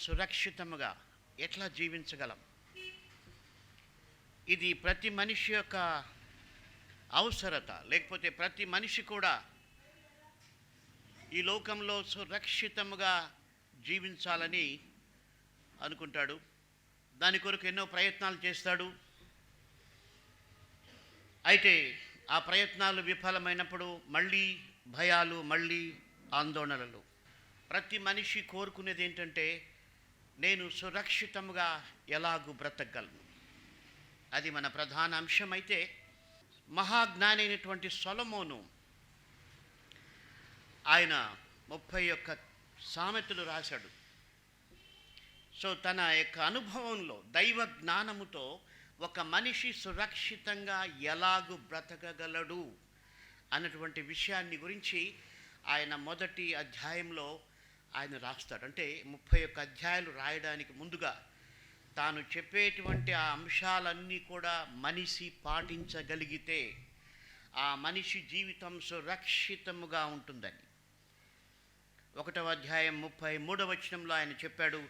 సురక్షితముగా ఎట్లా జీవించగలం? ఇది ప్రతి మనిషి యొక్క అవసరత. లేకపోతే ప్రతి మనిషి కూడా ఈ లోకంలో సురక్షితముగా జీవించాలని అనుకుంటాడు. దాని కొరకు ఎన్నో ప్రయత్నాలు చేస్తాడు. అయితే ఆ ప్రయత్నాలు విఫలమైనప్పుడు మళ్ళీ భయాలు, మళ్ళీ ఆందోళనలు. ప్రతి మనిషి కోరుకునేది ఏంటంటే, నేను సురక్షితంగా ఎలాగూ బ్రతకగలను. అది మన ప్రధాన అంశం. అయితే మహాజ్ఞాని అయినటువంటి సొలొమోను ఆయన 31 సామెతలు రాశాడు. సో తన యొక్క అనుభవంలో దైవ జ్ఞానముతో ఒక మనిషి సురక్షితంగా ఎలాగూ బ్రతకగలడు అన్నటువంటి విషయాన్ని గురించి ఆయన మొదటి అధ్యాయంలో ఆయన రాస్తాడు. అంటే 31 అధ్యాయాలు రాయడానికి ముందుగా తాను చెప్పేటువంటి ఆ అంశాలన్నీ కూడా మనిషి పాటించగలిగితే ఆ మనిషి జీవితం సురక్షితముగా ఉంటుందని. 1వ అధ్యాయం 33వ వచనంలో ఆయన చెప్పాడు,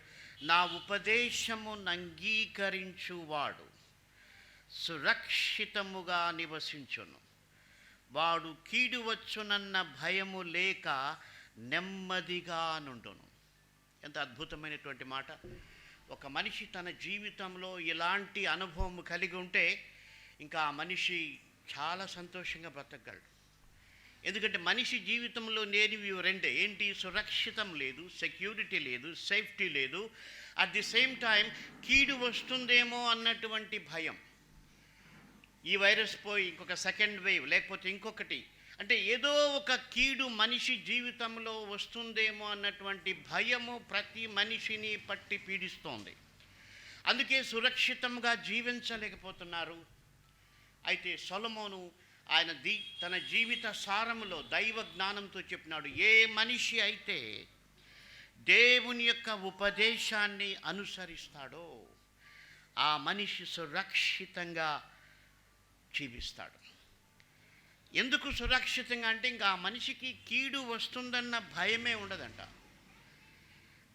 నా ఉపదేశమును అంగీకరించువాడు సురక్షితముగా నివసించును, వాడు కీడు వచ్చునన్న భయము లేక నెమ్మదిగా నుండును. ఎంత అద్భుతమైనటువంటి మాట. ఒక మనిషి తన జీవితంలో ఇలాంటి అనుభవం కలిగి ఉంటే ఇంకా ఆ మనిషి చాలా సంతోషంగా బ్రతకగలడు. ఎందుకంటే మనిషి జీవితంలో లేనివి రెండే. ఏంటి? సురక్షితం లేదు, సెక్యూరిటీ లేదు, సేఫ్టీ లేదు. అట్ ది సేమ్ టైం కీడు వస్తుందేమో అన్నటువంటి భయం. ఈ వైరస్ పోయి ఇంకొక సెకండ్ వేవ్ లేకపోతే ఇంకొకటి, అంటే ఏదో ఒక కీడు మనిషి జీవితంలో వస్తుందేమో అన్నటువంటి భయము ప్రతి మనిషిని పట్టి పీడిస్తోంది. అందుకే సురక్షితంగా జీవించలేకపోతున్నారు. అయితే సొలొమోను ఆయన తన జీవిత సారములో దైవ జ్ఞానంతో చెప్పినాడు, ఏ మనిషి అయితే దేవుని యొక్క ఉపదేశాన్ని అనుసరిస్తాడో ఆ మనిషి సురక్షితంగా జీవిస్తాడు. ఎందుకు సురక్షితంగా అంటే ఇంకా ఆ మనిషికి కీడు వస్తుందన్న భయమే ఉండదంట.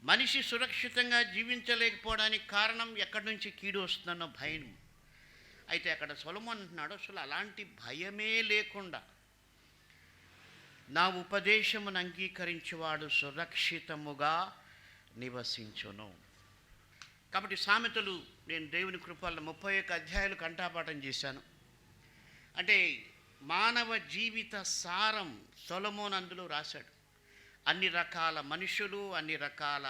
మనిషి సురక్షితంగా జీవించలేకపోవడానికి కారణం ఎక్కడి నుంచి కీడు వస్తుందన్న భయం. అయితే అక్కడ సొలొమోను అంటున్నాడు, అసలు అలాంటి భయమే లేకుండా నా ఉపదేశమును అంగీకరించేవాడు సురక్షితముగా నివసించును. కాబట్టి సామెతలు నేను దేవుని కృపల్లో 31 అధ్యాయాలు కంఠాపాఠం చేశాను. అంటే మానవ జీవిత సారం సొలొమోను అందులో రాశాడు. అన్ని రకాల మనుషులు, అన్ని రకాల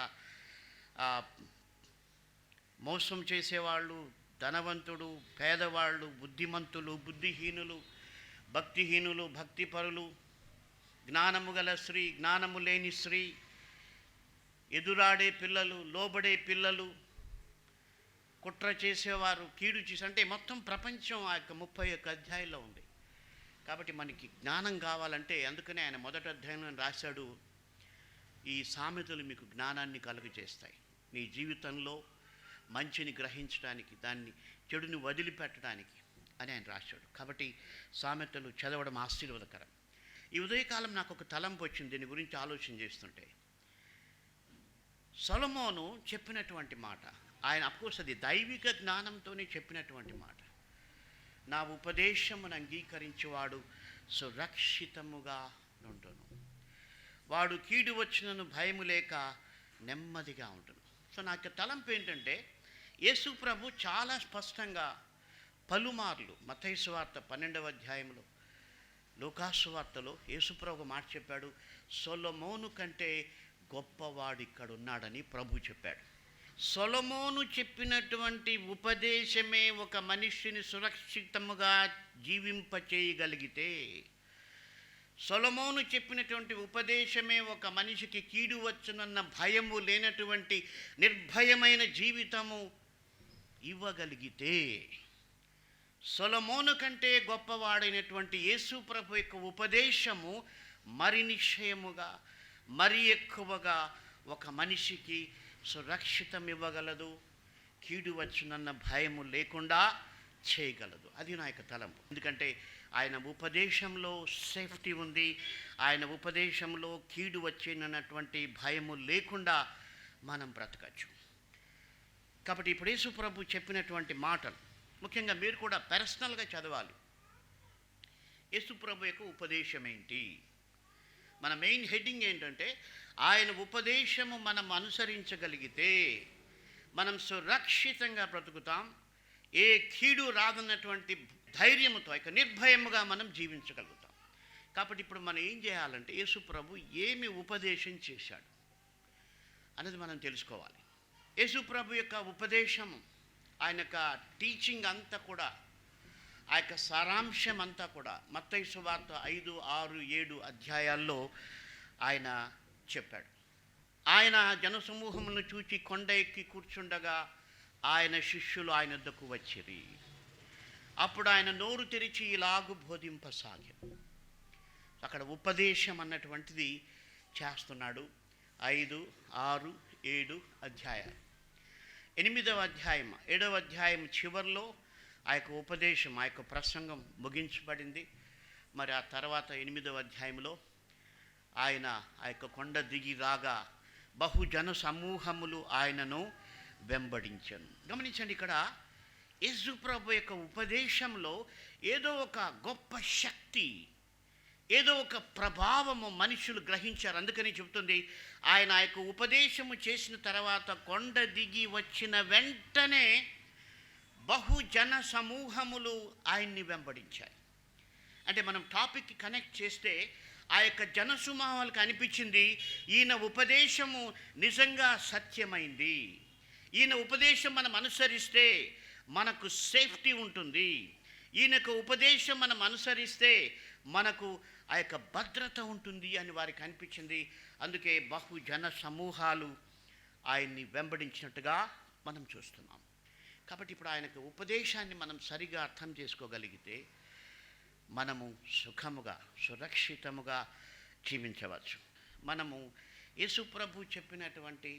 మోసం చేసేవాళ్ళు, ధనవంతుడు, పేదవాళ్ళు, బుద్ధిమంతులు, బుద్ధిహీనులు, భక్తిహీనులు, భక్తిపరులు, జ్ఞానము గల స్త్రీ, జ్ఞానము లేని స్త్రీ, ఎదురాడే పిల్లలు, లోబడే పిల్లలు, కుట్ర చేసేవారు, కీడు చేసి, అంటే మొత్తం ప్రపంచం ఆ యొక్క 31 అధ్యాయంలో ఉంది. కాబట్టి మనకి జ్ఞానం కావాలంటే అందుకనే ఆయన మొదటి అధ్యాయంలో రాశాడు, ఈ సామెతలు మీకు జ్ఞానాన్ని కలుగు చేస్తాయి. నీ జీవితంలో మంచిని గ్రహించడానికి, దాన్ని చెడుని వదిలిపెట్టడానికి అని ఆయన రాశాడు. కాబట్టి సామెతలు చదవడం ఆశీర్వాదకరం. ఈ ఉదయకాలం నాకు ఒక తలంపు వచ్చింది దీని గురించి ఆలోచన చేస్తుంటే. సొలొమోను చెప్పినటువంటి మాట, ఆయన అఫ్కోర్స్ అది దైవిక జ్ఞానంతోనే చెప్పినటువంటి మాట. నా ఉపదేశమును అంగీకరించేవాడు సురక్షితముగా నుండును, వాడు కీడు వచ్చినను భయము లేక నెమ్మదిగా ఉండును. సో నాకు తలంపు ఏంటంటే, యేసు ప్రభు చాలా స్పష్టంగా పలుమార్లు మత్తయి సువార్త 12వ అధ్యాయంలో, లూకాసు సువార్తలో యేసు ప్రభు మాట చెప్పాడు, సొలొమోను కంటే గొప్పవాడు ఇక్కడ ఉన్నాడని ప్రభు చెప్పాడు. సొలొమోను చెప్పినటువంటి ఉపదేశమే ఒక మనిషిని సురక్షితముగా జీవింపచేయగలిగితే, సొలొమోను చెప్పినటువంటి ఉపదేశమే ఒక మనిషికి కీడు వచ్చునన్న భయము లేనటువంటి నిర్భయమైన జీవితము ఇవ్వగలిగితే, సొలొమోను కంటే గొప్పవాడైనటువంటి యేసు ప్రభు యొక్క ఉపదేశము మరి నిశ్చయముగా, మరి ఎక్కువగా ఒక మనిషికి సురక్షితం ఇవ్వగలదు, కీడు వచ్చునన్న భయము లేకుండా చేయగలదు. అది నా యొక్క తలంపు. ఎందుకంటే ఆయన ఉపదేశంలో సేఫ్టీ ఉంది, ఆయన ఉపదేశంలో కీడు వచ్చినటువంటి భయము లేకుండా మనం బ్రతకచ్చు. కాబట్టి ఇప్పుడు యేసు ప్రభు చెప్పినటువంటి మాటలు ముఖ్యంగా మీరు కూడా పర్సనల్గా చదవాలి. యేసు ప్రభు యొక్క ఉపదేశం ఏంటి? మన మెయిన్ హెడ్డింగ్ ఏంటంటే ఆయన ఉపదేశము మనం అనుసరించగలిగితే మనం సురక్షితంగా బ్రతుకుతాం. ఏ కీడు రాదన్నటువంటి ధైర్యంతో ఇక నిర్భయముగా మనం జీవించగలుగుతాం. కాబట్టి ఇప్పుడు మనం ఏం చేయాలంటే యేసు ప్రభు ఏమి ఉపదేశం చేశాడు అనేది మనం తెలుసుకోవాలి. యేసు ప్రభు యొక్క ఉపదేశం, ఆయన యొక్క టీచింగ్ అంతా కూడా, ఆ యొక్క సారాంశం అంతా కూడా మత్తయి సువార్త 5, 6, 7 అధ్యాయాల్లో ఆయన చెప్పాడు. ఆయన జనసమూహములను చూచి కొండ ఎక్కి కూర్చుండగా ఆయన శిష్యులు ఆయన వద్దకు వచ్చిరి. అప్పుడు ఆయన నోరు తెరిచి ఇలాగు బోధింపసాగాడు. అక్కడ ఉపదేశం అన్నటువంటిది చేస్తున్నాడు. 5, 6, 7 అధ్యాయాలు. 8వ అధ్యాయం 7వ అధ్యాయం చివరిలో ఆ యొక్క ఉపదేశం, ఆ యొక్క ప్రసంగం ముగించబడింది. మరి ఆ తర్వాత 8వ అధ్యాయంలో ఆయన ఆ యొక్క కొండ దిగి రాగా బహుజన సమూహములు ఆయనను వెంబడించను. గమనించండి, ఇక్కడ యేసు ప్రభు యొక్క ఉపదేశంలో ఏదో ఒక గొప్ప శక్తి, ఏదో ఒక ప్రభావము మనుషులు గ్రహించారు. అందుకని చెబుతుంది, ఆయన ఆ యొక్క ఉపదేశము చేసిన తర్వాత కొండ దిగి వచ్చిన వెంటనే బహుజన సమూహములు ఆయన్ని వెంబడించాయి. అంటే మనం టాపిక్కి కనెక్ట్ చేస్తే ఆ యొక్క జనసమూహాలకు అనిపించింది ఈయన ఉపదేశము నిజంగా సత్యమైంది, ఈయన ఉపదేశం మనం అనుసరిస్తే మనకు సేఫ్టీ ఉంటుంది, ఈయనకు ఉపదేశం మనం అనుసరిస్తే మనకు ఆ యొక్క భద్రత ఉంటుంది అని వారికి అనిపించింది. అందుకే బహుజన సమూహాలు ఆయన్ని వెంబడించినట్టుగా మనం చూస్తున్నాం. కాబట్టి ఇప్పుడు ఆయనకు ఉపదేశాన్ని మనం సరిగా అర్థం చేసుకోగలిగితే మనము సుఖముగా సురక్షితముగా జీవించవచ్చు. మనము యేసు ప్రభు చెప్పినటువంటి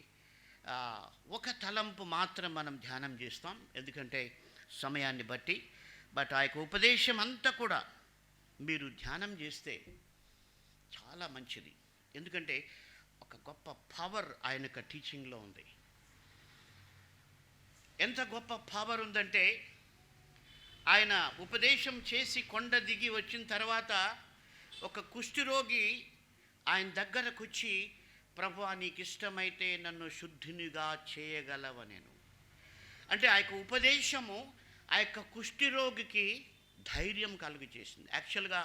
ఒక తలంపు మాత్రం మనం ధ్యానం చేస్తాం, ఎందుకంటే సమయాన్ని బట్టి. బట్ ఆ యొక్క ఉపదేశం అంతా కూడా మీరు ధ్యానం చేస్తే చాలా మంచిది. ఎందుకంటే ఒక గొప్ప పవర్ ఆయన యొక్క టీచింగ్లో ఉంది. ఎంత గొప్ప పవర్ ఉందంటే, ఆయన ఉపదేశం చేసి కొండ దిగి వచ్చిన తర్వాత ఒక కుష్ఠరోగి ఆయన దగ్గరకు వచ్చి, ప్రభువా నీకు ఇష్టమైతే నన్ను శుద్ధినిగా చేయగలవనెను. అంటే ఆ యొక్క ఉపదేశము ఆ యొక్క కుష్ఠరోగికి ధైర్యం కలుగు చేసింది. యాక్చువల్గా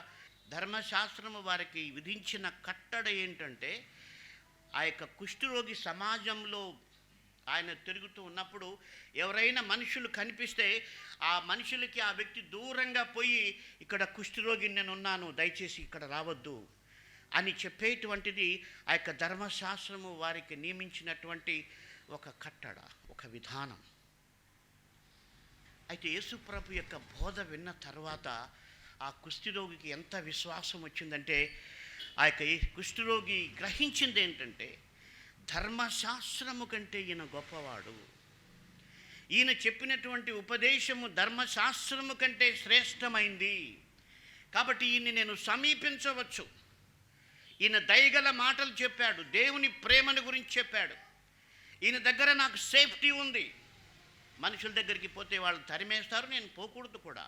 ధర్మశాస్త్రము వారికి విధించిన కట్టడ ఏంటంటే, ఆ యొక్క కుష్ఠరోగి సమాజంలో ఆయన తిరుగుతూ ఉన్నప్పుడు ఎవరైనా మనుషులు కనిపిస్తే ఆ మనుషులకి ఆ వ్యక్తి దూరంగా పోయి, ఇక్కడ కుష్ఠరోగి నేను ఉన్నాను, దయచేసి ఇక్కడ రావద్దు అని చెప్పేటువంటిది ఆ యొక్క ధర్మశాస్త్రము వారికి నియమించినటువంటి ఒక కట్టడ, ఒక విధానం. అయితే యేసు ప్రభు యొక్క బోధ విన్న తర్వాత ఆ కుష్ఠరోగికి ఎంత విశ్వాసం వచ్చిందంటే, ఆ యొక్క కుష్ఠరోగి గ్రహించింది ఏంటంటే, ధర్మశాస్త్రము కంటే ఈయన గొప్పవాడు, ఈయన చెప్పినటువంటి ఉపదేశము ధర్మశాస్త్రము కంటే శ్రేష్టమైంది, కాబట్టి ఈయన్ని నేను సమీపించవచ్చు. ఈయన దయగల మాటలు చెప్పాడు, దేవుని ప్రేమను గురించి చెప్పాడు, ఈయన దగ్గర నాకు సేఫ్టీ ఉంది. మనుషుల దగ్గరికి పోతే వాళ్ళు తరిమేస్తారు, నేను పోకూడదు కూడా.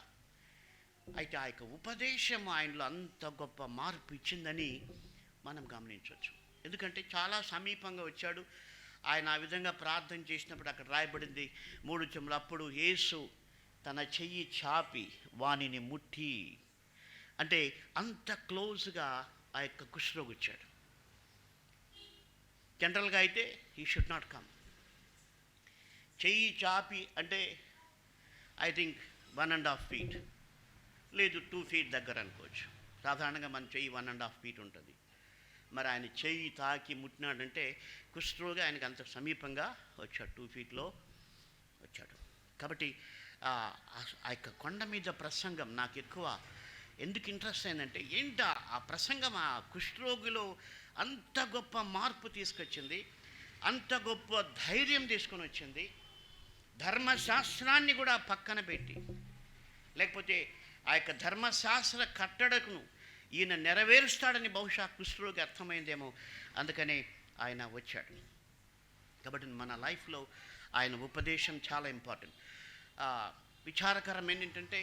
అయితే ఆ యొక్క ఉపదేశం ఆయనలో అంత గొప్ప మార్పు ఇచ్చిందని మనం గమనించవచ్చు. ఎందుకంటే చాలా సమీపంగా వచ్చాడు. ఆయన ఆ విధంగా ప్రార్థన చేసినప్పుడు అక్కడ రాయబడింది 3 చెంబులు, అప్పుడు యేసు తన చెయ్యి చాపి వానిని ముట్టి, అంటే అంత క్లోజ్గా ఆ యొక్క కుష్ఠరోగి వచ్చాడు. జనరల్గా అయితే హీ షుడ్ నాట్ కమ్. చెయ్యి చాపి అంటే ఐ థింక్ 1.5 feet లేదు 2 feet దగ్గర అనుకోవచ్చు. సాధారణంగా మన చెయ్యి 1.5 feet ఉంటుంది. మరి ఆయన చెయ్యి తాకి ముట్టినాడంటే కుష్ఠరోగి ఆయనకు అంత సమీపంగా వచ్చాడు, 2 feetలో వచ్చాడు. కాబట్టి ఆ యొక్క కొండ మీద ప్రసంగం నాకు ఎక్కువ ఎందుకు ఇంట్రెస్ట్ అయిందంటే, ఏంటా ఆ ప్రసంగం ఆ కుష్ఠరోగిలో అంత గొప్ప మార్పు తీసుకొచ్చింది, అంత గొప్ప ధైర్యం తీసుకొని వచ్చింది. ధర్మశాస్త్రాన్ని కూడా పక్కన పెట్టి, లేకపోతే ఆ యొక్క ధర్మశాస్త్ర కట్టడకును ఈయన నెరవేరుస్తాడని బహుశా కుష్ఠరోగి అర్థమైందేమో, అందుకనే ఆయన వచ్చాడు. కాబట్టి మన లైఫ్లో ఆయన ఉపదేశం చాలా ఇంపార్టెంట్. విచారకరం ఏంటంటే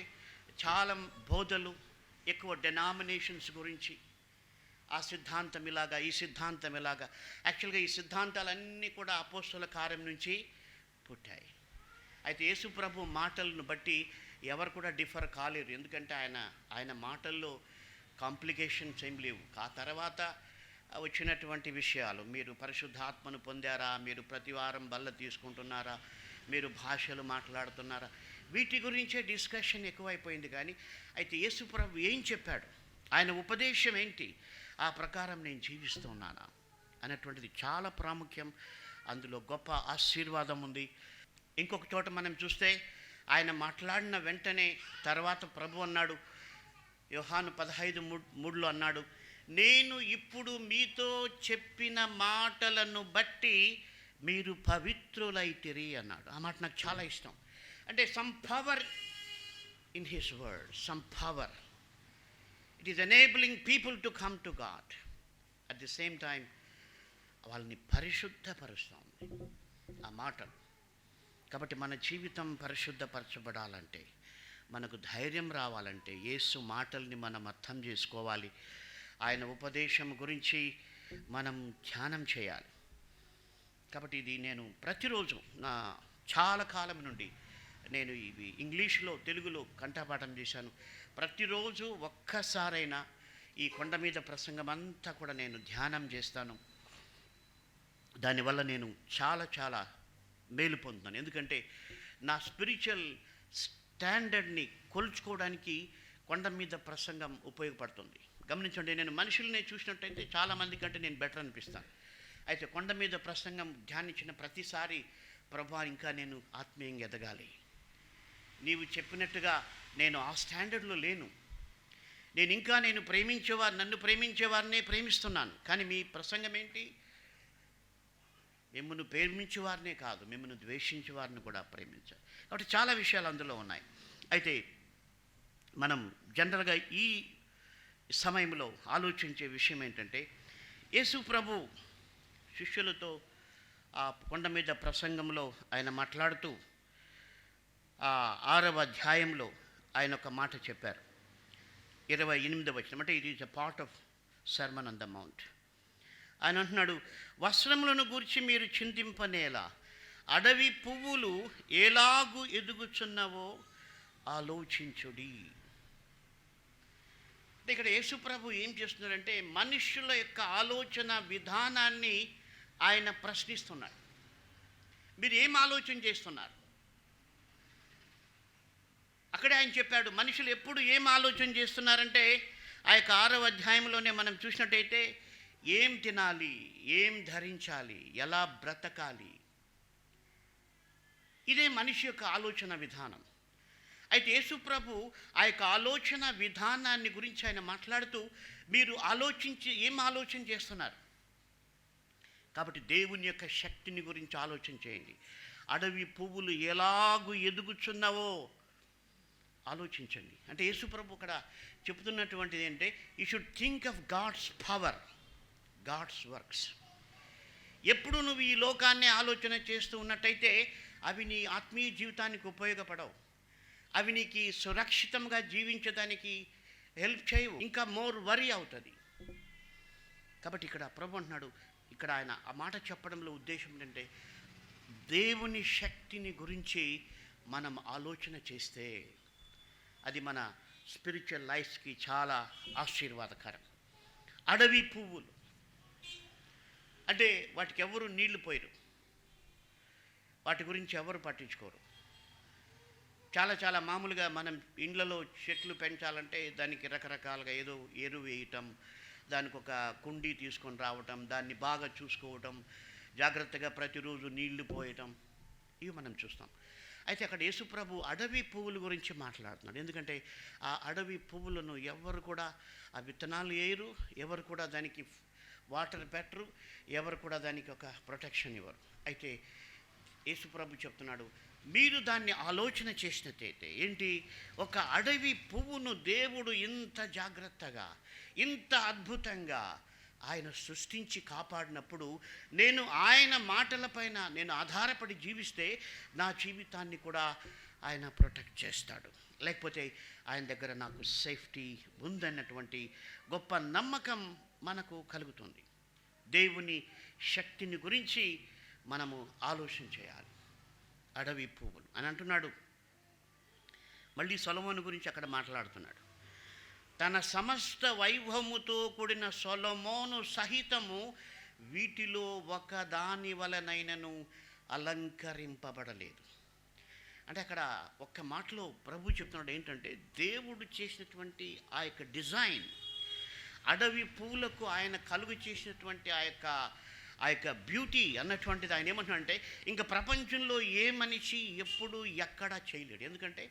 చాలా బోధలు ఎక్కువ డెనామినేషన్స్ గురించి, ఆ సిద్ధాంతం ఇలాగా, ఈ సిద్ధాంతం ఇలాగా. యాక్చువల్గా ఈ సిద్ధాంతాలన్నీ కూడా అపోస్తల కార్యం నుంచి పుట్టాయి. అయితే యేసు ప్రభు మాటలను బట్టి ఎవరు కూడా డిఫర్ కాలేరు. ఎందుకంటే ఆయన మాటల్లో కాంప్లికేషన్స్ ఏం లేవు. ఆ తర్వాత వచ్చినటువంటి విషయాలు, మీరు పరిశుద్ధాత్మను పొందారా, మీరు ప్రతివారం బల్ల తీసుకుంటున్నారా, మీరు భాషలు మాట్లాడుతున్నారా, వీటి గురించే డిస్కషన్ ఎక్కువైపోయింది. కానీ అయితే యేసు ప్రభు ఏం చెప్పాడు, ఆయన ఉపదేశం ఏంటి, ఆ ప్రకారం నేను జీవిస్తున్నానా అనేటువంటిది చాలా ప్రాముఖ్యం. అందులో గొప్ప ఆశీర్వాదం ఉంది. ఇంకొక చోట మనం చూస్తే ఆయన మాట్లాడిన వెంటనే తర్వాత ప్రభు అన్నాడు, యోహాను 15:3 అన్నాడు, నేను ఇప్పుడు మీతో చెప్పిన మాటలను బట్టి మీరు పవిత్రులైతిరి అన్నాడు. ఆ మాట నాకు చాలా ఇష్టం. అంటే some power in his word, some power. It is enabling people to come to God. At the same time వాళ్ళని పరిశుద్ధపరుస్తుంది ఆ మాటలు. కాబట్టి మన జీవితం పరిశుద్ధపరచబడాలంటే, మనకు ధైర్యం రావాలంటే యేసు మాటల్ని మనం అర్థం చేసుకోవాలి. ఆయన ఉపదేశం గురించి మనం ధ్యానం చేయాలి. కాబట్టి ఇది నేను ప్రతిరోజు నా చాలా కాలం నుండి నేను ఇవి ఇంగ్లీష్లో తెలుగులో కంఠపాఠం చేశాను. ప్రతిరోజు ఒక్కసారైనా ఈ కొండ మీద ప్రసంగం అంతా కూడా నేను ధ్యానం చేస్తాను. దానివల్ల నేను చాలా చాలా మేలు పొందుతాను. ఎందుకంటే నా స్పిరిచువల్ స్టాండర్డ్ని కొలుచుకోవడానికి కొండ మీద ప్రసంగం ఉపయోగపడుతుంది. గమనించండి, నేను మనుషుల్ని చూసినట్టయితే చాలామంది కంటే నేను బెటర్ అనిపిస్తాను. అయితే కొండ మీద ప్రసంగం ధ్యానించిన ప్రతిసారి, ప్రభా ఇంకా నేను ఆత్మీయంగా ఎదగాలి, నీవు చెప్పినట్టుగా నేను ఆ స్టాండర్డ్లో లేను, నేను నన్ను ప్రేమించేవారినే ప్రేమిస్తున్నాను, కానీ మీ ప్రసంగం ఏంటి, మిమ్మల్ని ప్రేమించేవారినే కాదు, మిమ్మల్ని ద్వేషించేవారిని కూడా ప్రేమించాలి. కాబట్టి చాలా విషయాలు అందులో ఉన్నాయి. అయితే మనం జనరల్గా ఈ సమయంలో ఆలోచించే విషయం ఏంటంటే, యేసు ప్రభు శిష్యులతో ఆ కొండ మీద ప్రసంగంలో ఆయన మాట్లాడుతూ 6వ అధ్యాయంలో ఆయన ఒక మాట చెప్పారు. 28వ వచనం, అంటే it is a part of sermon on the mount. ఆయన అంటున్నాడు, వస్త్రములను గూర్చి మీరు చింతింపనేలా, అడవి పువ్వులు ఎలాగు ఎదుగుచున్నవో ఆలోచించుడి. ఇక్కడ యేసుప్రభు ఏం చేస్తున్నాడంటే మనుష్యుల యొక్క ఆలోచన విధానాన్ని ఆయన ప్రశ్నిస్తున్నాడు. మీరు ఏం ఆలోచన చేస్తున్నారు? అక్కడే ఆయన చెప్పాడు, మనుషులు ఎప్పుడు ఏం ఆలోచన చేస్తున్నారంటే, ఆ యొక్క 6వ అధ్యాయంలోనే మనం చూసినట్టయితే ఏం తినాలి, ఏం ధరించాలి, ఎలా బ్రతకాలి, ఇదే మనిషి యొక్క ఆలోచన విధానం. అయితే యేసుప్రభు ఆ యొక్క ఆలోచన విధానాన్ని గురించి ఆయన మాట్లాడుతూ, మీరు ఏం ఆలోచన చేస్తున్నారు? కాబట్టి దేవుని యొక్క శక్తిని గురించి ఆలోచన చేయండి. అడవి పువ్వులు ఎలాగూ ఎదుగుచున్నావో ఆలోచించండి. అంటే యేసుప్రభు ఇక్కడ చెబుతున్నటువంటిది ఏంటంటే, you should think of God's power, God's works. ఎప్పుడు నువ్వు ఈ లోకాన్ని ఆలోచన చేస్తూ ఉన్నట్టయితే అవి నీ ఆత్మీయ జీవితానికి ఉపయోగపడవు, అవి నీకు సురక్షితంగా జీవించడానికి హెల్ప్ చేయవు, ఇంకా మోర్ వరీ అవుతుంది. కాబట్టి ఇక్కడ ప్రభు అంటున్నాడు, ఇక్కడ ఆయన ఆ మాట చెప్పడంలో ఉద్దేశం ఏంటంటే, దేవుని శక్తిని గురించి మనం ఆలోచన చేస్తే అది మన స్పిరిచువల్ లైఫ్కి చాలా ఆశీర్వాదకరం. అడవి పువ్వులు అంటే వాటికి ఎవరు నీళ్లు పోయరు, వాటి గురించి ఎవరు పట్టించుకోరు. చాలా మామూలుగా మనం ఇండ్లలో చెట్లు పెంచాలంటే దానికి రకరకాలుగా ఏదో ఎరువు వేయటం, దానికి ఒక కుండీ తీసుకొని రావటం, దాన్ని బాగా చూసుకోవటం, జాగ్రత్తగా ప్రతిరోజు నీళ్లు పోయటం, ఇవి మనం చూస్తాం. అయితే అక్కడ యేసుప్రభు అడవి పువ్వుల గురించి మాట్లాడుతున్నాడు. ఎందుకంటే ఆ అడవి పువ్వులను ఎవరు కూడా ఆ విత్తనాలు వేయరు, ఎవరు కూడా దానికి వాటర్ పెట్టరు, ఎవరు కూడా దానికి ఒక ప్రొటెక్షన్ ఇవ్వరు. అయితే యేసుప్రభు చెప్తున్నాడు, మీరు దాన్ని ఆలోచన చేసినట్టయితే ఏంటి, ఒక అడవి పువ్వును దేవుడు ఇంత జాగ్రత్తగా, ఇంత అద్భుతంగా ఆయన సృష్టించి కాపాడినప్పుడు నేను ఆయన మాటలపైన నేను ఆధారపడి జీవిస్తే నా జీవితాన్ని కూడా ఆయన ప్రొటెక్ట్ చేస్తాడు. లేకపోతే ఆయన దగ్గర నాకు సేఫ్టీ ఉందన్నటువంటి గొప్ప నమ్మకం మనకు కలుగుతుంది. దేవుని శక్తిని గురించి మనము ఆలోచన చేయాలి. అడవి పువ్వులు అని అంటున్నాడు. మళ్ళీ సొలొమోను గురించి అక్కడ మాట్లాడుతున్నాడు. తన సమస్త వైభవముతో కూడిన సొలొమోను సహితము వీటిలో ఒక దాని వలనైనను అలంకరింపబడలేదు. అంటే అక్కడ ఒక్క మాటలో ప్రభు చెప్తున్నాడు ఏంటంటే, దేవుడు చేసినటువంటి ఆ యొక్క డిజైన్, అడవి పూలకు ఆయన కలుగు చేసినటువంటి ఆ యొక్క బ్యూటీ అన్నటువంటిది ఆయన ఏమంటున్నాడంటే ఇంకా ప్రపంచంలో ఏ మనిషి ఎప్పుడు ఎక్కడా చేయలేడు. ఎందుకంటే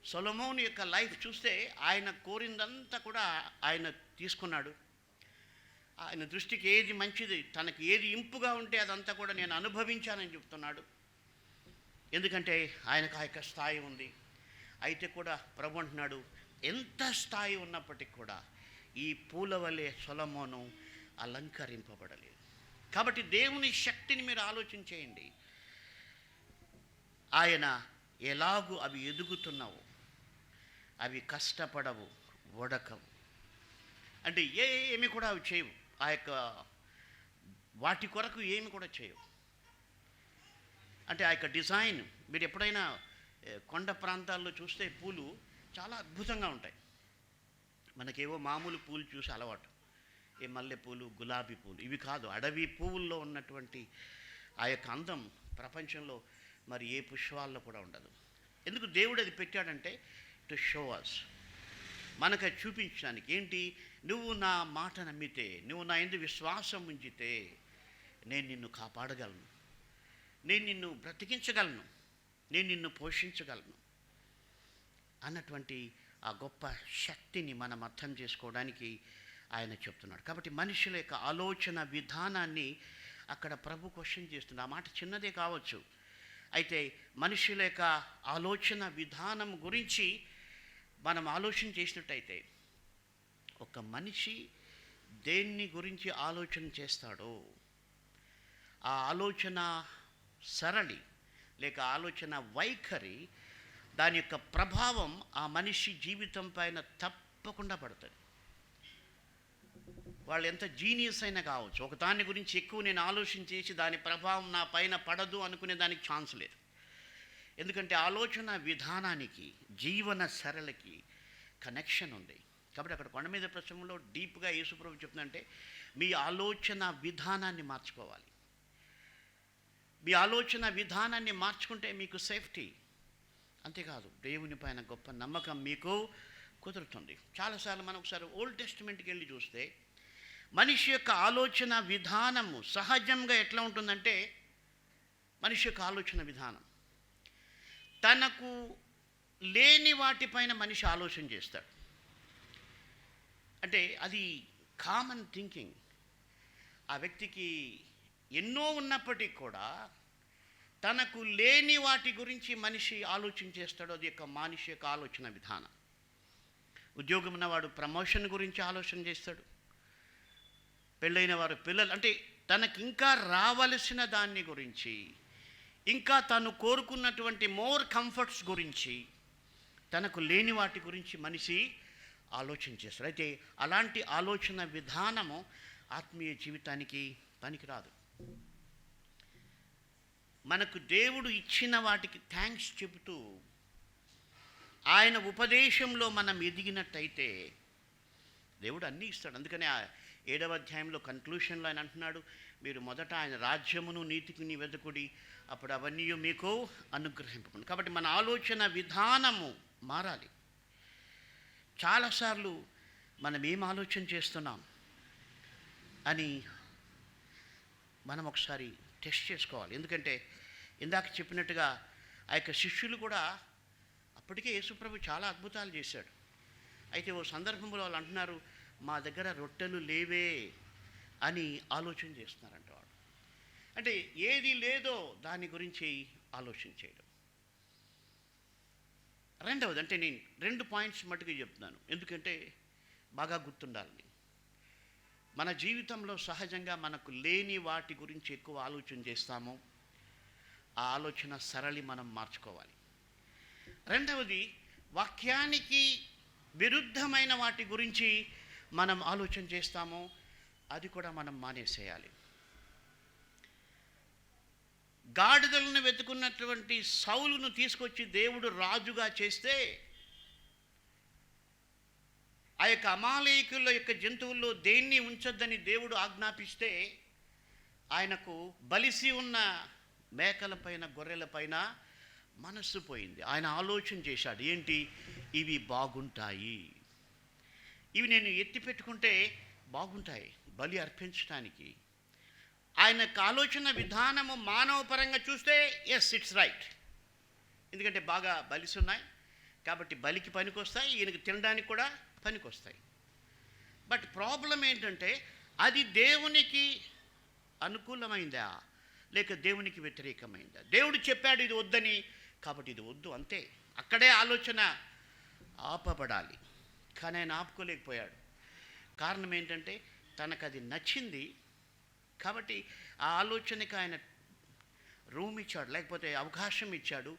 సొలొమోను యొక్క లైఫ్ చూస్తే ఆయన కోరిందంతా కూడా ఆయన తీసుకున్నాడు. ఆయన దృష్టికి ఏది మంచిది, తనకి ఏది ఇంపుగా ఉంటే అదంతా కూడా నేను అనుభవించానని చెప్తున్నాడు. ఎందుకంటే ఆయనకు ఆ యొక్క స్థాయి ఉంది. అయితే కూడా ప్రభు అంటున్నాడు, ఎంత స్థాయి ఉన్నప్పటికీ కూడా ఈ పూల వలె సొలొమోను అలంకరింపబడలేదు. కాబట్టి దేవుని శక్తిని మీరు ఆలోచన చేయండి. ఆయన ఎలాగూ అవి ఎదుగుతున్నావు, అవి కష్టపడవు, వడకవు, అంటే ఏమి కూడా అవి చేయవు. ఆ యొక్క వాటి కొరకు ఏమి కూడా చేయవు. అంటే ఆ యొక్క డిజైన్ మీరు ఎప్పుడైనా కొండ ప్రాంతాల్లో చూస్తే పూలు చాలా అద్భుతంగా ఉంటాయి. మనకేవో మామూలు పూలు చూసి అలవాటు, ఏ మల్లెపూలు, గులాబీ పూలు, ఇవి కాదు. అడవి పువ్వుల్లో ఉన్నటువంటి ఆ యొక్క అందం ప్రపంచంలో మరి ఏ పుష్పాల్లో కూడా ఉండదు. ఎందుకు దేవుడు అది పెట్టాడంటే టు షో అస్, మనకు అది చూపించడానికి. ఏంటి, నువ్వు నా మాట నమ్మితే, నువ్వు నా యందు విశ్వాసం ఉంచితే నేను నిన్ను కాపాడగలను, నేను నిన్ను బ్రతికించగలను, నేను నిన్ను పోషించగలను అన్నటువంటి ఆ గొప్ప శక్తిని మనం అర్థం చేసుకోవడానికి ఆయన చెప్తున్నాడు. కాబట్టి మనుషుల యొక్క ఆలోచన విధానాన్ని అక్కడ ప్రభు క్వశ్చన్ చేస్తున్నాడు. ఆ మాట చిన్నదే కావచ్చు, అయితే మనుషుల యొక్క ఆలోచన విధానం గురించి మనం ఆలోచన చేసినట్టయితే, ఒక మనిషి దేన్ని గురించి ఆలోచన చేస్తాడో ఆ ఆలోచన సరళి లేక ఆలోచన వైఖరి, దాని యొక్క ప్రభావం ఆ మనిషి జీవితం పైన తప్పకుండా పడుతుంది. వాళ్ళు ఎంత జీనియస్ అయినా కావచ్చు, ఒక దాని గురించి ఎక్కువ నేను ఆలోచన చేసి దాని ప్రభావం నా పైన పడదు అనుకునే దానికి ఛాన్స్ లేదు. ఎందుకంటే ఆలోచన విధానానికి, జీవన సరళకి కనెక్షన్ ఉంది. కాబట్టి అక్కడ కొండ మీద ప్రసంగంలో డీప్గా యేసుప్రభు చెప్తుందంటే, మీ ఆలోచన విధానాన్ని మార్చుకోవాలి. మీ ఆలోచన విధానాన్ని మార్చుకుంటే మీకు సేఫ్టీ, అంతేకాదు దేవుని పైన గొప్ప నమ్మకం మీకు కుదురుతుంది. చాలాసార్లు మనం ఒకసారి ఓల్డ్ టెస్టిమెంట్కి వెళ్ళి చూస్తే మనిషి యొక్క ఆలోచన విధానము సహజంగా ఎట్లా ఉంటుందంటే, మనిషి యొక్క ఆలోచన విధానం తనకు లేని వాటిపైన మనిషి ఆలోచన చేస్తాడు. అంటే అది కామన్ థింకింగ్. ఆ వ్యక్తికి ఎన్నో ఉన్నప్పటికీ కూడా తనకు లేని వాటి గురించి మనిషి ఆలోచన చేస్తాడు. అది యొక్క మనిషి యొక్క ఆలోచన విధానం. ఉద్యోగం ఉన్నవాడు ప్రమోషన్ గురించి ఆలోచన చేస్తాడు. పెళ్ళైన వారు పిల్లలు, అంటే తనకి ఇంకా రావలసిన దాన్ని గురించి, ఇంకా తను కోరుకున్నటువంటి మోర్ కంఫర్ట్స్ గురించి, తనకు లేని వాటి గురించి మనిషి ఆలోచన చేస్తాడు. అయితే అలాంటి ఆలోచన విధానము ఆత్మీయ జీవితానికి పనికిరాదు. మనకు దేవుడు ఇచ్చిన వాటికి థ్యాంక్స్ చెబుతూ ఆయన ఉపదేశంలో మనం ఎదిగినట్టయితే దేవుడు అన్నీ ఇస్తాడు. అందుకని 7వ అధ్యాయంలో కన్క్లూషన్లో ఆయన అంటున్నాడు, మీరు మొదట ఆయన రాజ్యమును నీతిని వెతుకుడి, అప్పుడు అవన్నీ మీకు అనుగ్రహింపబడును. కాబట్టి మన ఆలోచన విధానము మారాలి. చాలాసార్లు మనం ఏం ఆలోచన చేస్తున్నాం అని మనం ఒకసారి టెస్ట్ చేసుకోవాలి. ఎందుకంటే ఇందాక చెప్పినట్టుగా ఆ యొక్క శిష్యులు కూడా అప్పటికే యేసుప్రభు చాలా అద్భుతాలు చేశాడు. అయితే ఓ సందర్భంలో వాళ్ళు అంటున్నారు, మా దగ్గర రొట్టెలు లేవే అని ఆలోచన చేస్తున్నారంట వాడు. అంటే ఏది లేదో దాని గురించి ఆలోచన చేయడం. రెండవది, అంటే నేను 2 పాయింట్స్ మట్టుకు చెప్తున్నాను, ఎందుకంటే బాగా గుర్తుండాలని. మన జీవితంలో సహజంగా మనకు లేని వాటి గురించి ఎక్కువ ఆలోచన చేస్తాము. ఆ ఆలోచన సరళి మనం మార్చుకోవాలి. రెండవది, వాక్యానికి విరుద్ధమైన వాటి గురించి మనం ఆలోచన చేస్తాము. అది కూడా మనం మానేసేయాలి. గాడిదలను వెతుకున్నటువంటి సౌలును తీసుకొచ్చి దేవుడు రాజుగా చేస్తే, ఆ యొక్క అమాలేకుల యొక్క జంతువుల్లో దేన్ని ఉంచొద్దని దేవుడు ఆజ్ఞాపిస్తే, ఆయనకు బలిసి ఉన్న మేకలపైన గొర్రెలపైన మనస్సు పోయింది. ఆయన ఆలోచన చేశాడు, ఏంటి ఇవి బాగుంటాయి, ఇవి నేను ఎత్తి పెట్టుకుంటే బాగుంటాయి బలి అర్పించడానికి. ఆయనకు ఆలోచన విధానము మానవపరంగా చూస్తే ఎస్, ఇట్స్ రైట్. ఎందుకంటే బాగా బలిసి ఉన్నాయి కాబట్టి బలికి పనికొస్తాయి, ఈయనకి తినడానికి కూడా పనికొస్తాయి. బట్ ప్రాబ్లం ఏంటంటే, అది దేవునికి అనుకూలమైందా లేక దేవునికి వ్యతిరేకమైందా? దేవుడు చెప్పాడు ఇది వద్దని, కాబట్టి ఇది వద్దు, అంతే. అక్కడే ఆలోచన ఆపబడాలి. కానీ ఆయన ఆపుకోలేకపోయాడు. కారణం ఏంటంటే, తనకు అది నచ్చింది కాబట్టి ఆ ఆలోచనకి ఆయన రూమ్ ఇచ్చాడు, లేకపోతే అవకాశం ఇచ్చాడు.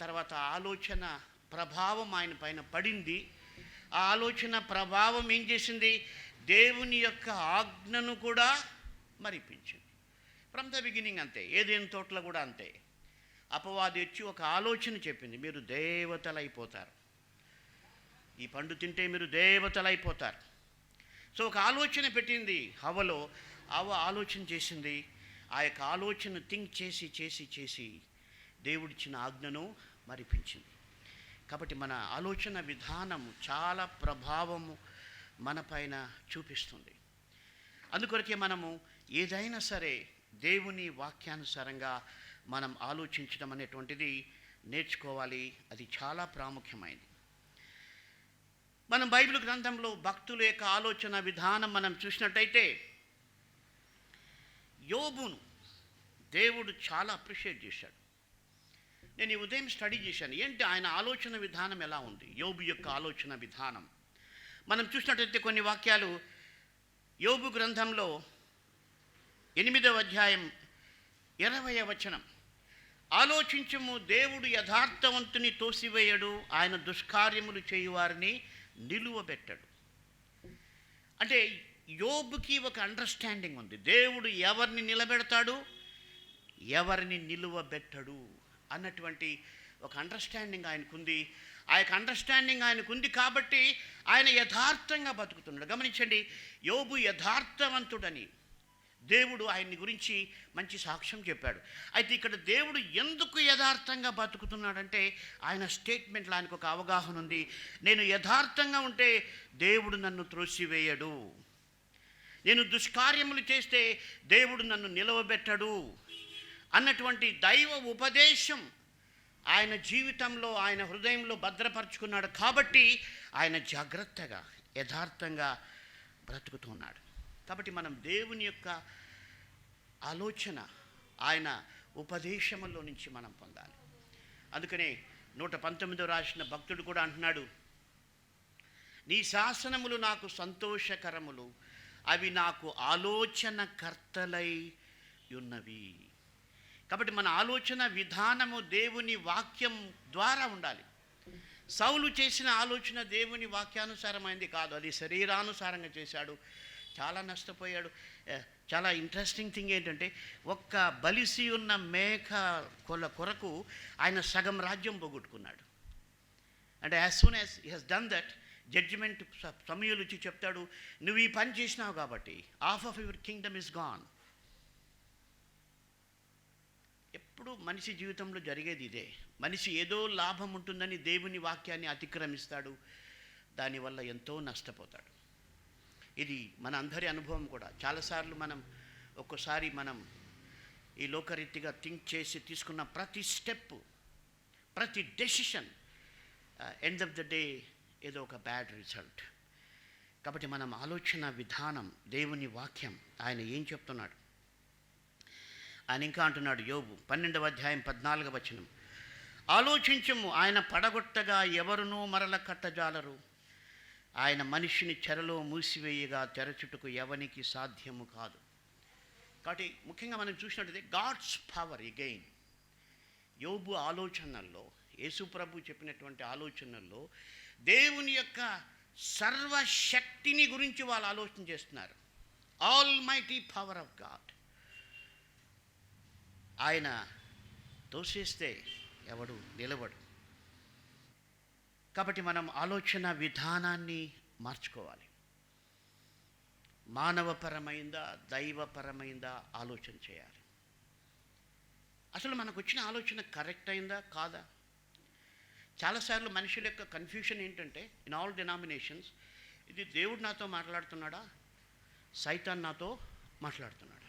తర్వాత ఆలోచన ప్రభావం ఆయన పైన పడింది. ఆ ఆలోచన ప్రభావం ఏం చేసింది? దేవుని యొక్క ఆజ్ఞను కూడా మరిపించింది. ఫ్రమ్ ద బిగినింగ్ అంతే. ఏదేని తోటలో కూడా అంతే. అపవాది వచ్చి ఒక ఆలోచన చెప్పింది, మీరు దేవతలైపోతారు, ఈ పండు తింటే మీరు దేవతలైపోతారు. సో ఒక ఆలోచన పెట్టింది హవ్వలో. హవ్వ ఆలోచన చేసింది. ఆ యొక్క ఆలోచన థింక్ చేసి చేసి చేసి దేవుడిచ్చిన ఆజ్ఞను మరిపించింది. కాబట్టి మన ఆలోచన విధానం చాలా ప్రభావము మన పైన చూపిస్తుంది. అందుకొరకే మనము ఏదైనా సరే దేవుని వాక్యానుసారంగా మనం ఆలోచించడం అనేటువంటిది నేర్చుకోవాలి. అది చాలా ప్రాముఖ్యమైనది. మనం బైబిల్ గ్రంథంలో భక్తుల యొక్క ఆలోచన విధానం మనం చూసినట్టయితే, యోబును దేవుడు చాలా అప్రిషియేట్ చేశాడు. నేను ఈ ఉదయం స్టడీ చేశాను, ఏంటి ఆయన ఆలోచన విధానం ఎలా ఉంది, యోబు యొక్క ఆలోచన విధానం. మనం చూసినట్టయితే కొన్ని వాక్యాలు యోబు గ్రంథంలో 8వ అధ్యాయం 20వ వచనం, ఆలోచించుము, దేవుడు యథార్థవంతుని తోసివేయడు, ఆయన దుష్కార్యములు చేయువారిని నిలువబెట్టడు. అంటే యోబుకి ఒక అండర్స్టాండింగ్ ఉంది, దేవుడు ఎవరిని నిలబెడతాడు, ఎవరిని నిలువబెట్టడు అన్నటువంటి ఒక అండర్స్టాండింగ్ ఆయనకుంది. ఆ యొక్క అండర్స్టాండింగ్ ఆయనకుంది కాబట్టి ఆయన యథార్థంగా బతుకుతున్నాడు. గమనించండి, యోబు యథార్థవంతుడని దేవుడు ఆయన్ని గురించి మంచి సాక్ష్యం చెప్పాడు. అయితే ఇక్కడ దేవుడు ఎందుకు యథార్థంగా బతుకుతున్నాడంటే, ఆయన స్టేట్మెంట్లో ఆయనకు ఒక అవగాహన ఉంది. నేను యథార్థంగా ఉంటే దేవుడు నన్ను త్రోసివేయడు, నేను దుష్కార్యములు చేస్తే దేవుడు నన్ను నిలవబెట్టడు అన్నటువంటి దైవ ఉపదేశం ఆయన జీవితంలో, ఆయన హృదయంలో భద్రపరుచుకున్నాడు. కాబట్టి ఆయన జాగ్రత్తగా యథార్థంగా బ్రతుకుతున్నాడు. కాబట్టి మనం దేవుని యొక్క ఆలోచన, ఆయన ఉపదేశములో నుంచి మనం పొందాలి. అందుకనే 119వ రాసిన భక్తుడు కూడా అంటున్నాడు, నీ శాసనములు నాకు సంతోషకరములు, అవి నాకు ఆలోచనకర్తలై ఉన్నవి. కాబట్టి మన ఆలోచన విధానము దేవుని వాక్యం ద్వారా ఉండాలి. సౌలు చేసిన ఆలోచన దేవుని వాక్యానుసారమైంది కాదు, అది శరీరానుసారంగా చేశాడు, చాలా నష్టపోయాడు. చాలా ఇంట్రెస్టింగ్ థింగ్ ఏంటంటే, ఒక్క బలిసి ఉన్న మేక కొరకు ఆయన సగం రాజ్యం పోగొట్టుకున్నాడు. అంటే as soon as he has done that, judgement సమయంలో వచ్చి చెప్తాడు, నువ్వు ఈ పని చేసినావు కాబట్టి half of your kingdom is gone. ఎప్పుడు మనిషి జీవితంలో జరిగేది ఇదే. మనిషి ఏదో లాభం ఉంటుందని దేవుని వాక్యాన్ని అతిక్రమిస్తాడు, దానివల్ల ఎంతో నష్టపోతాడు. ఇది మన అందరి అనుభవం కూడా. చాలాసార్లు ఒక్కోసారి మనం ఈ లోకరీతిగా థింక్ చేసి తీసుకున్న ప్రతి స్టెప్, ప్రతి decision, end of the day ఏదో ఒక బ్యాడ్ రిజల్ట్. కాబట్టి మనం ఆలోచన విధానం, దేవుని వాక్యం, ఆయన ఏం చెప్తున్నాడు, ఆయన ఇంకా అంటున్నాడు. యోబు 12వ అధ్యాయం 14వ వచనం, ఆలోచించుము, ఆయన పడగొట్టగా ఎవరునూ మరల కట్టజాలరు, ఆయన మనిషిని చెరలో మూసివేయగా తెరచుటకు ఎవనికి సాధ్యము కాదు. కాబట్టి ముఖ్యంగా మనం చూసినట్లయితే గాడ్స్ పవర్ ఎగైన్. యోబు ఆలోచనల్లో, యేసుప్రభు చెప్పినటువంటి ఆలోచనల్లో దేవుని యొక్క సర్వశక్తిని గురించి వాళ్ళు ఆలోచన చేస్తున్నారు. All mighty power of God. ఆయన తోసేస్తే ఎవడు నిలబడు. కాబట్టి మనం ఆలోచన విధానాన్ని మార్చుకోవాలి. మానవపరమైందా దైవపరమైందా ఆలోచన చేయాలి. అసలు మనకు వచ్చిన ఆలోచన కరెక్ట్ అయిందా కాదా? చాలాసార్లు మనుషుల యొక్క కన్ఫ్యూషన్ ఏంటంటే, ఇన్ ఆల్ డినామినేషన్స్, ఇది దేవుడు నాతో మాట్లాడుతున్నాడా, సైతాన్ నాతో మాట్లాడుతున్నాడా?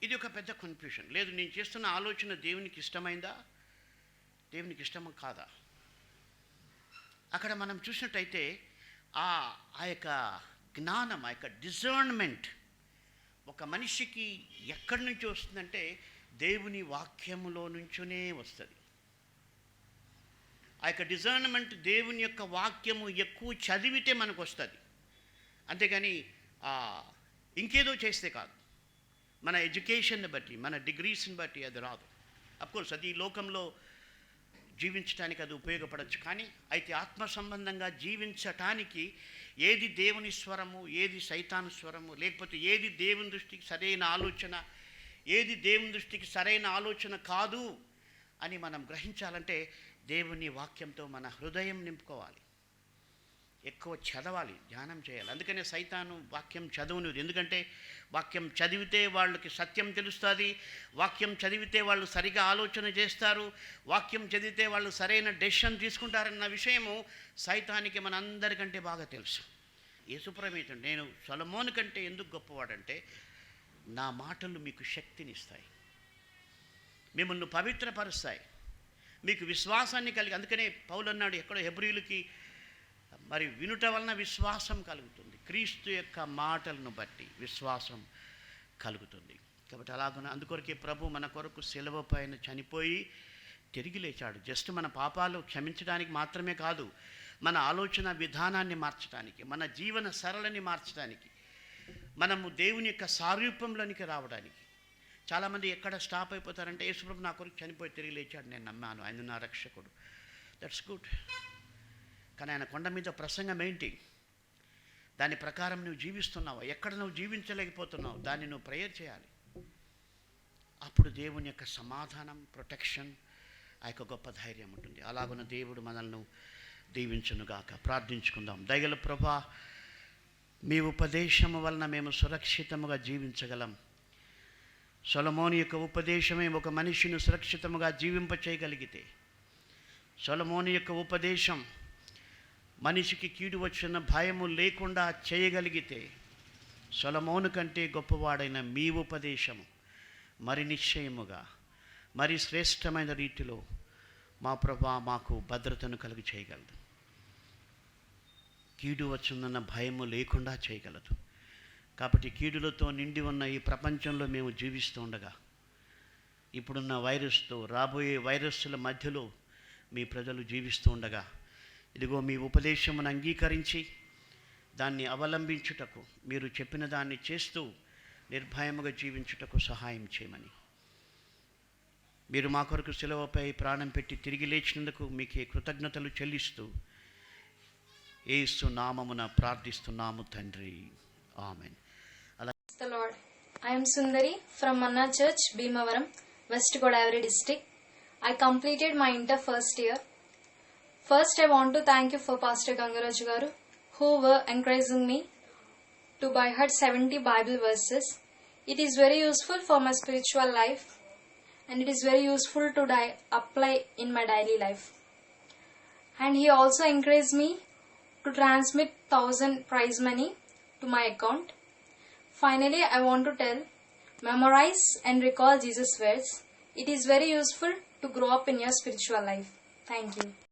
ఇది ఒక పెద్ద కన్ఫ్యూషన్. లేదు, నేను చేస్తున్న ఆలోచన దేవునికి ఇష్టమైందా, దేవునికి ఇష్టమా కాదా? అక్కడ మనం చూసినట్టయితే ఆ యొక్క జ్ఞానం, ఆ యొక్క డిజర్న్మెంట్ ఒక మనిషికి ఎక్కడి నుంచి వస్తుందంటే దేవుని వాక్యములో నుంచునే వస్తుంది. ఆ యొక్క డిజర్న్మెంట్ దేవుని యొక్క వాక్యము ఎక్కువ చదివితే మనకు వస్తుంది, అంతేగాని ఇంకేదో చేస్తే కాదు. మన ఎడ్యుకేషన్ని బట్టి, మన డిగ్రీస్ని బట్టి అది రాదు. అఫ్కోర్స్ అది ఈ లోకంలో జీవించడానికి అది ఉపయోగపడవచ్చు, కానీ అయితే ఆత్మ సంబంధంగా జీవించటానికి ఏది దేవుని స్వరము, ఏది సైతాను స్వరము, లేకపోతే ఏది దేవుని దృష్టికి సరైన ఆలోచన, ఏది దేవుని దృష్టికి సరైన ఆలోచన కాదు అని మనం గ్రహించాలంటే దేవుని వాక్యంతో మన హృదయం నింపుకోవాలి, ఎక్కువ చదవాలి, ధ్యానం చేయాలి. అందుకనే సైతాను వాక్యం చదువునిది. ఎందుకంటే వాక్యం చదివితే వాళ్ళకి సత్యం తెలుస్తుంది, వాక్యం చదివితే వాళ్ళు సరిగా ఆలోచన చేస్తారు, వాక్యం చదివితే వాళ్ళు సరైన డెసిషన్ తీసుకుంటారన్న విషయము సైతానికి మనందరికంటే బాగా తెలుసు. యేసుప్రభు నేను సొలొమోను కంటే ఎందుకు గొప్పవాడంటే, నా మాటలు మీకు శక్తినిస్తాయి, మిమ్మల్ని పవిత్రపరుస్తాయి, మీకు విశ్వాసాన్ని కలిగి. అందుకనే పౌలు అన్నాడు ఎక్కడో హెబ్రీయులకి, మరి వినుట వలన విశ్వాసం కలుగుతుంది, క్రీస్తు యొక్క మాటలను బట్టి విశ్వాసం కలుగుతుంది. కాబట్టి అలాగున అందుకొరకే ప్రభు మన కొరకు శిలువ పైన చనిపోయి తిరిగి లేచాడు. జస్ట్ మన పాపాలు క్షమించడానికి మాత్రమే కాదు, మన ఆలోచన విధానాన్ని మార్చడానికి, మన జీవన సరళని మార్చడానికి, మనము దేవుని యొక్క సారూప్యంలోనికి రావడానికి. చాలామంది ఎక్కడ స్టాప్ అయిపోతారంటే, యేసుప్రభు నా కొరకు చనిపోయి తిరిగి లేచాడు, నేను నమ్మాను, ఆయన నా రక్షకుడు, దట్స్ గుడ్. కానీ ఆయన కొండ మీద ప్రసంగం ఏంటి? దాని ప్రకారం నువ్వు జీవిస్తున్నావా? ఎక్కడ నువ్వు జీవించలేకపోతున్నావు, దాన్ని నువ్వు ప్రేయర్ చేయాలి. అప్పుడు దేవుని యొక్క సమాధానం, ప్రొటెక్షన్, ఆ యొక్క గొప్ప ధైర్యం ఉంటుంది. అలాగున్న దేవుడు మనల్ని దీవించునుగాక. ప్రార్థించుకుందాం. దయగల ప్రభువా, మీ ఉపదేశము వలన మేము సురక్షితముగా జీవించగలం. సొలొమోను యొక్క ఉపదేశమే ఒక మనిషిని సురక్షితముగా జీవింపచేయగలిగితే, సొలొమోను యొక్క ఉపదేశం మనిషికి కీడు వచ్చిన భయము లేకుండా చేయగలిగితే, సొలొమోను కంటే గొప్పవాడైన మీ ఉపదేశము మరి నిశ్చయముగా, మరి శ్రేష్టమైన రీతిలో మా ప్రభువా మాకు భద్రతను కలిగి చేయగలదు. కీడు వచ్చుందన్న భయము లేకుండా చేయగలదు. కాబట్టి కీడులతో నిండి ఉన్న ఈ ప్రపంచంలో మేము జీవిస్తూ ఉండగా, ఇప్పుడున్న వైరస్తో, రాబోయే వైరస్ల మధ్యలో మీ ప్రజలు జీవిస్తూ ఉండగా, ఇదిగో మీ ఉపదేశమును అంగీకరించి దాన్ని అవలంబించుటకు, మీరు చెప్పిన దాన్ని చేస్తూ నిర్భయముగా జీవించుటకు సహాయం చేయమని, మీరు మా కొరకు శిలువపై ప్రాణం పెట్టి తిరిగి లేచినందుకు మీకే కృతజ్ఞతలు చెల్లిస్తూ యేసు నామమున ప్రార్థిస్తున్నాము తండ్రి, amen. The Lord. I am Sundari from Manna Church, Bhimavaram, West Godavari district. I completed my inter first year. First, I want to thank you for Pastor Gangaraju garu, who were encouraging me to by heart 70 Bible verses. It is very useful for my spiritual life, and it is very useful to apply in my daily life. And he also encouraged me to transmit 1000 prize money to my account. Finally, I want to tell, memorize and recall Jesus' words. It is very useful to grow up in your spiritual life. Thank you.